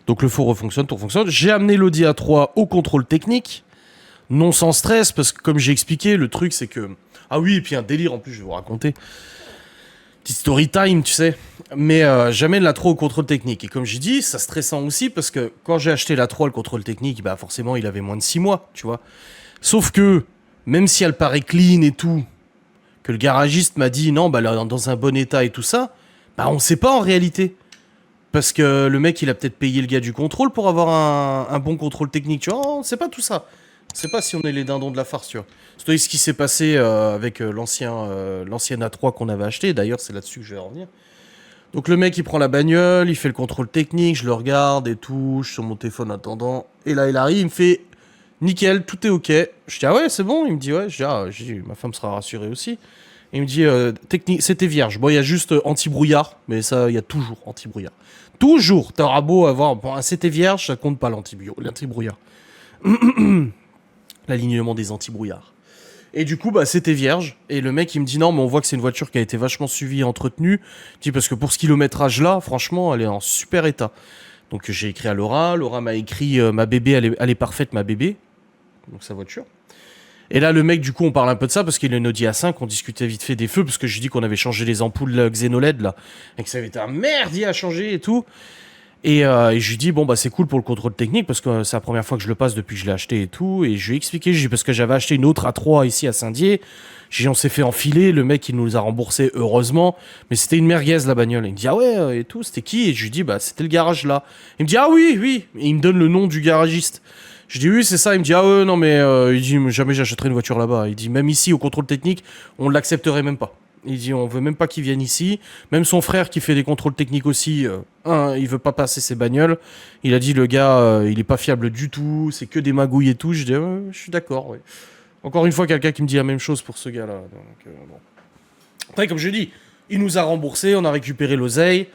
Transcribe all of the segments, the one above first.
Donc le four refonctionne, tout fonctionne. J'ai amené l'Audi A3 au contrôle technique, non sans stress, parce que comme j'ai expliqué, le truc c'est que... Ah oui, et puis un délire en plus, je vais vous raconter. Petite story time, tu sais. Mais j'amène l'A3 au contrôle technique. Et comme j'ai dit, ça stressant aussi, parce que quand j'ai acheté l'A3, le contrôle technique, bah forcément, il avait moins de 6 mois, tu vois. Sauf que, même si elle paraît clean et tout, que le garagiste m'a dit, non, bah là, dans un bon état et tout ça, bah on sait pas en réalité. Parce que le mec, il a peut-être payé le gars du contrôle pour avoir un bon contrôle technique, tu vois. On sait pas tout ça. On sait pas si on est les dindons de la farce, tu vois. C'est ce qui s'est passé avec l'ancienne A3 qu'on avait acheté. D'ailleurs, c'est là-dessus que je vais revenir. Donc le mec, il prend la bagnole, il fait le contrôle technique, je le regarde et tout, je suis sur mon téléphone en attendant. Et là, il arrive, il me fait nickel, tout est ok. Je dis ah ouais, c'est bon. Il me dit ouais. Je dis, ma femme sera rassurée aussi. Il me dit technique, c'était vierge. Bon, il y a juste anti-brouillard, mais ça, il y a toujours anti-brouillard. Toujours, t'auras beau avoir. Bon, c'était vierge, ça compte pas l'anti-brouillard. L'alignement des anti-brouillards. Et du coup, bah, c'était vierge. Et le mec, il me dit non, mais on voit que c'est une voiture qui a été vachement suivie et entretenue. Il dit parce que pour ce kilométrage là, franchement, elle est en super état. Donc j'ai écrit à Laura. Laura m'a écrit ma bébé, elle est parfaite, ma bébé. Donc sa voiture. Et là, le mec, du coup, on parle un peu de ça parce qu'il a une Audi A5. On discutait vite fait des feux parce que je dis qu'on avait changé les ampoules Xenoled là. Et que ça avait été un merdier à changer et tout. Et je lui dis, bon, bah, c'est cool pour le contrôle technique parce que c'est la première fois que je le passe depuis que je l'ai acheté et tout. Et je lui ai expliqué, parce que j'avais acheté une autre A3 ici à Saint-Dié. J'ai dit, on s'est fait enfiler. Le mec, il nous a remboursé, heureusement. Mais c'était une merguez, la bagnole. Il me dit, ah ouais, et tout, c'était qui? Et je lui dis, bah, c'était le garage là. Il me dit, ah oui, oui. Et il me donne le nom du garagiste. Je dis, oui, c'est ça. Il me dit, ah ouais, non, mais il dit, jamais j'achèterai une voiture là-bas. Il dit, même ici, au contrôle technique, on l'accepterait même pas. Il dit on veut même pas qu'il vienne ici. Même son frère qui fait des contrôles techniques aussi, il veut pas passer ses bagnoles. Il a dit le gars, il est pas fiable du tout, c'est que des magouilles et tout. Je dis je suis d'accord. Ouais. Encore une fois quelqu'un qui me dit la même chose pour ce gars-là. Donc, bon. Après comme je dis, il nous a remboursé, on a récupéré l'oseille.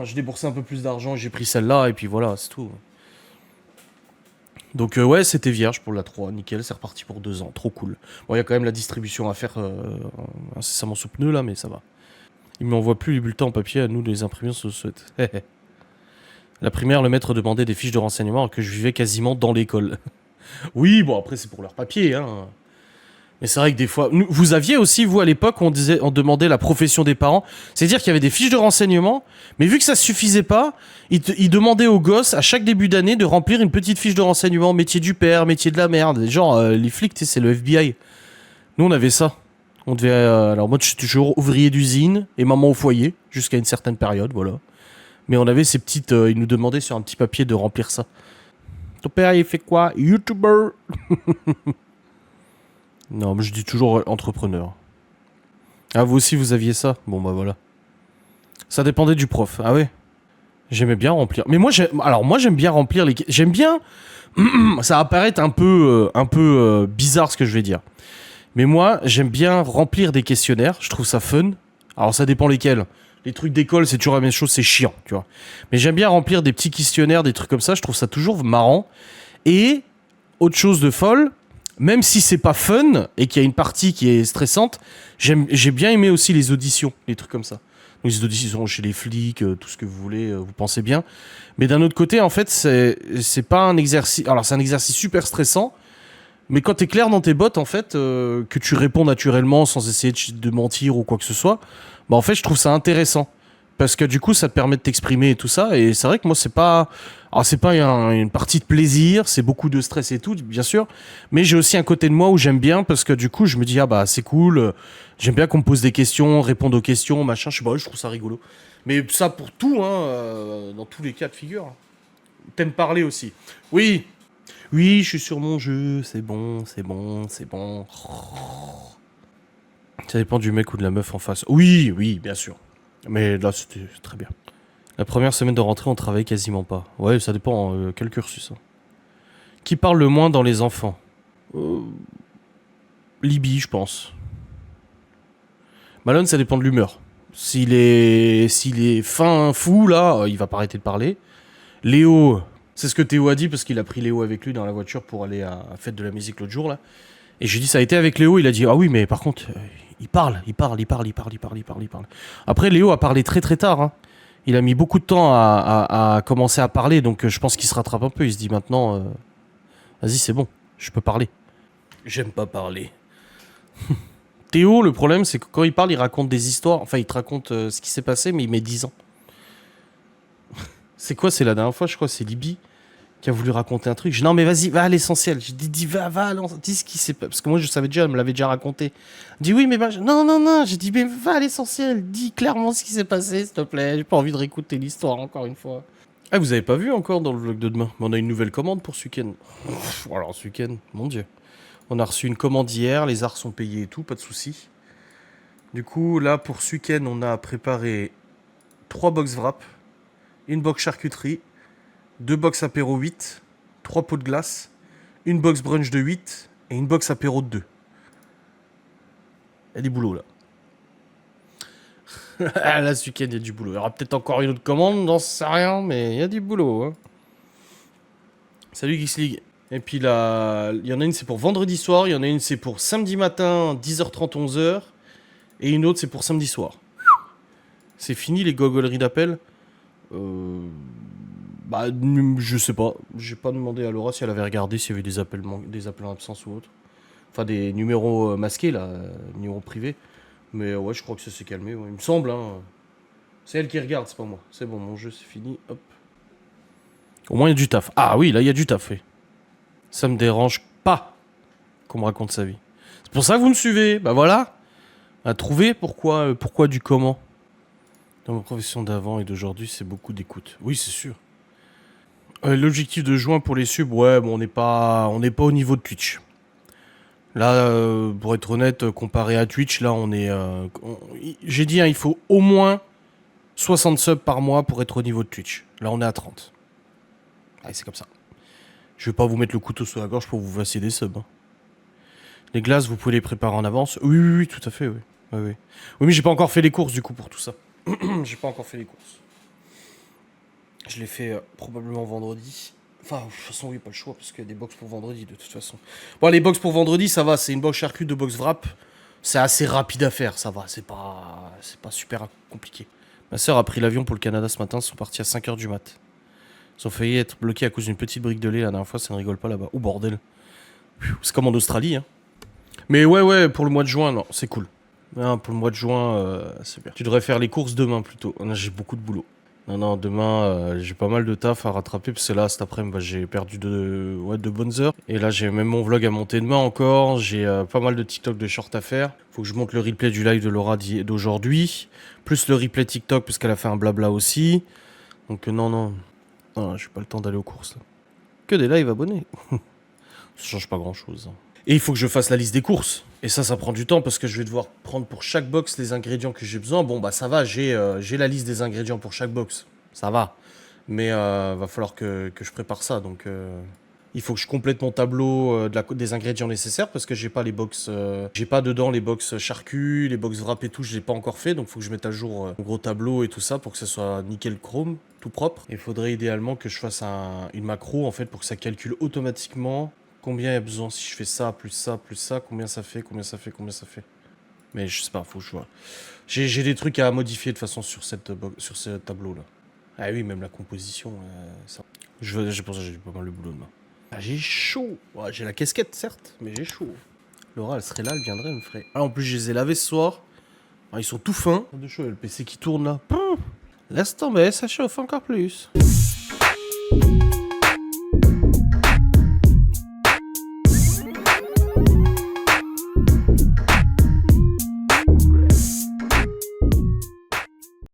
J'ai déboursé un peu plus d'argent, j'ai pris celle-là et puis voilà, c'est tout. Donc ouais, c'était vierge pour la 3, nickel, c'est reparti pour 2 ans, trop cool. Bon, il y a quand même la distribution à faire incessamment sous pneu là, mais ça va. Il m'envoie plus les bulletins en papier, à nous les imprimeurs se souhaitent. La primaire, le maître demandait des fiches de renseignement alors que je vivais quasiment dans l'école. Oui, bon après c'est pour leur papier, hein. Mais c'est vrai que des fois... Vous aviez aussi, vous, à l'époque, on demandait la profession des parents. C'est-à-dire qu'il y avait des fiches de renseignement, mais vu que ça suffisait pas, ils demandaient aux gosses, à chaque début d'année, de remplir une petite fiche de renseignement. Métier du père, métier de la merde. Genre, les flics, tu sais, c'est le FBI. Nous, on avait ça. On devait... alors moi, je suis toujours ouvrier d'usine et maman au foyer, jusqu'à une certaine période, voilà. Mais on avait ces petites... ils nous demandaient sur un petit papier de remplir ça. Ton père, il fait quoi? YouTuber. Non, mais je dis toujours entrepreneur. Ah, vous aussi, vous aviez ça? Bon, bah voilà. Ça dépendait du prof. Ah ouais? J'aimais bien remplir. Mais moi, j'aime bien remplir les... J'aime bien... Ça va paraître un peu bizarre ce que je vais dire. Mais moi, j'aime bien remplir des questionnaires. Je trouve ça fun. Alors, ça dépend lesquels. Les trucs d'école, c'est toujours la même chose, c'est chiant, tu vois. Mais j'aime bien remplir des petits questionnaires, des trucs comme ça. Je trouve ça toujours marrant. Et, autre chose de folle... Même si c'est pas fun et qu'il y a une partie qui est stressante, j'ai bien aimé aussi les auditions, les trucs comme ça. Donc les auditions chez les flics, tout ce que vous voulez, vous pensez bien. Mais d'un autre côté, en fait, c'est pas un exercice... Alors c'est un exercice super stressant, mais quand t'es clair dans tes bottes, en fait, que tu réponds naturellement sans essayer de mentir ou quoi que ce soit, bah en fait, je trouve ça intéressant. Parce que du coup, ça te permet de t'exprimer et tout ça. Et c'est vrai que moi, c'est pas... Alors, c'est pas une partie de plaisir, c'est beaucoup de stress et tout, bien sûr. Mais j'ai aussi un côté de moi où j'aime bien parce que du coup, je me dis, ah bah, c'est cool. J'aime bien qu'on me pose des questions, répondre aux questions, machin. Je sais pas, je trouve ça rigolo. Mais ça pour tout, hein, dans tous les cas de figure. T'aimes parler aussi. Oui. Oui, je suis sur mon jeu, c'est bon, c'est bon, c'est bon. Ça dépend du mec ou de la meuf en face. Oui, oui, bien sûr. Mais là, c'était très bien. La première semaine de rentrée, on travaillait quasiment pas. Ouais, ça dépend, quel cursus. Hein. Qui parle le moins dans les enfants Libye, je pense. Malone, ça dépend de l'humeur. S'il est fin, fou, là, il va pas arrêter de parler. Léo, c'est ce que Théo a dit, parce qu'il a pris Léo avec lui dans la voiture pour aller à la fête de la musique l'autre jour, là. Et j'ai dit, ça a été avec Léo, il a dit, ah oui, mais par contre, il parle. Après, Léo a parlé très très tard, hein. Il a mis beaucoup de temps à commencer à parler, donc je pense qu'il se rattrape un peu. Il se dit maintenant, vas-y, c'est bon, je peux parler. J'aime pas parler. Théo, le problème, c'est que quand il parle, il raconte des histoires. Enfin, il te raconte ce qui s'est passé, mais il met 10 ans. C'est quoi? C'est la dernière fois, je crois, c'est Libye qui a voulu raconter un truc. Je dis non, mais vas-y, va à l'essentiel. J'ai dit, dis ce qui s'est passé. Parce que moi, je savais déjà, elle me l'avait déjà raconté. Elle dit oui, mais non, non, non. J'ai dit, mais va à l'essentiel. Dis clairement ce qui s'est passé, s'il te plaît. J'ai pas envie de réécouter l'histoire encore une fois. Ah, vous avez pas vu encore dans le vlog de demain? Mais on a une nouvelle commande pour ce week-end. Alors, ce week-end, mon dieu. On a reçu une commande hier, les arts sont payés et tout, pas de soucis. Du coup, là, pour ce week-end, on a préparé 3 box wrap, une box charcuterie, 2 box apéro 8, 3 pots de glace, une box brunch de 8 et une box apéro de 2. Il y a du boulot, là. Là, ce week-end, il y a du boulot. Il y aura peut-être encore une autre commande, j'en sais rien, mais il y a du boulot. Hein. Salut Geeks League. Et puis là, il y en a une, c'est pour vendredi soir, il y en a une, c'est pour samedi matin, 10h30, 11h, et une autre, c'est pour samedi soir. C'est fini les gogoleries d'appel. Bah, je sais pas. J'ai pas demandé à Laura si elle avait regardé s'il y avait des appels en absence ou autre. Enfin, des numéros masqués, là, numéros privés. Mais ouais, je crois que ça s'est calmé, ouais. Il me semble, hein. C'est elle qui regarde, c'est pas moi. C'est bon, mon jeu, c'est fini, hop. Au moins, il y a du taf. Ah oui, là, il y a du taf, oui. Ça me dérange pas qu'on me raconte sa vie. C'est pour ça que vous me suivez, bah voilà. À trouver pourquoi du comment. Dans ma profession d'avant et d'aujourd'hui, c'est beaucoup d'écoute. Oui, c'est sûr. L'objectif de juin pour les subs, ouais, bon, on n'est pas au niveau de Twitch. Là, pour être honnête, comparé à Twitch, là, on est... j'ai dit, hein, il faut au moins 60 subs par mois pour être au niveau de Twitch. Là, on est à 30. Allez, c'est comme ça. Je vais pas vous mettre le couteau sous la gorge pour vous fassiez des subs. Hein. Les glaces, vous pouvez les préparer en avance. Oui, oui, oui, tout à fait, oui. Oui, oui. Oui, mais j'ai pas encore fait les courses, du coup, pour tout ça. J'ai pas encore fait les courses. Je l'ai fait probablement vendredi. Enfin, de toute façon, oui, pas le choix, parce qu'il y a des box pour vendredi, de toute façon. Bon, les box pour vendredi, ça va, c'est une box charcut, 2 box wrap. C'est assez rapide à faire, ça va, c'est pas super compliqué. Ma soeur a pris l'avion pour le Canada ce matin, ils sont partis à 5h du mat. Ils ont failli être bloqués à cause d'une petite brique de lait la dernière fois, ça ne rigole pas là-bas. Oh bordel. C'est comme en Australie, hein. Mais ouais, pour le mois de juin, non, c'est cool. Non, pour le mois de juin, c'est bien. Tu devrais faire les courses demain plutôt. Là, j'ai beaucoup de boulot. Non, demain, j'ai pas mal de taf à rattraper, parce que là, cet après-midi, j'ai perdu de bonnes heures. Et là, j'ai même mon vlog à monter demain encore. J'ai pas mal de TikTok de short à faire. Faut que je monte le replay du live de Laura d'aujourd'hui. Plus le replay TikTok, parce qu'elle a fait un blabla aussi. Donc, non, j'ai pas le temps d'aller aux courses. Là. Que des lives abonnés. Ça change pas grand-chose. Hein. Et il faut que je fasse la liste des courses. Et ça prend du temps parce que je vais devoir prendre pour chaque box les ingrédients que j'ai besoin. Bon, bah ça va, j'ai la liste des ingrédients pour chaque box. Ça va. Mais va falloir que je prépare ça. Donc, il faut que je complète mon tableau des ingrédients nécessaires parce que j'ai pas les box. J'ai pas dedans les box charcuts, les box wrap et tout. Je l'ai pas encore fait. Donc, il faut que je mette à jour mon gros tableau et tout ça pour que ça soit nickel chrome, tout propre. Il faudrait idéalement que je fasse une macro en fait pour que ça calcule automatiquement. Combien il y a besoin si je fais ça, plus ça, combien ça fait. Mais je sais pas, faut que je vois. J'ai des trucs à modifier de toute façon sur ce tableau-là. Ah oui, même la composition, ça. J'ai pour ça que j'ai pas mal de boulot demain. Ah, j'ai chaud. Ouais, j'ai la casquette, certes, mais j'ai chaud. Laura, elle serait là, elle viendrait, elle me ferait. Ah, en plus, je les ai lavés ce soir. Ah, ils sont tout fins. De chaud, il y a le PC qui tourne là. Laisse tomber, ça chauffe encore plus.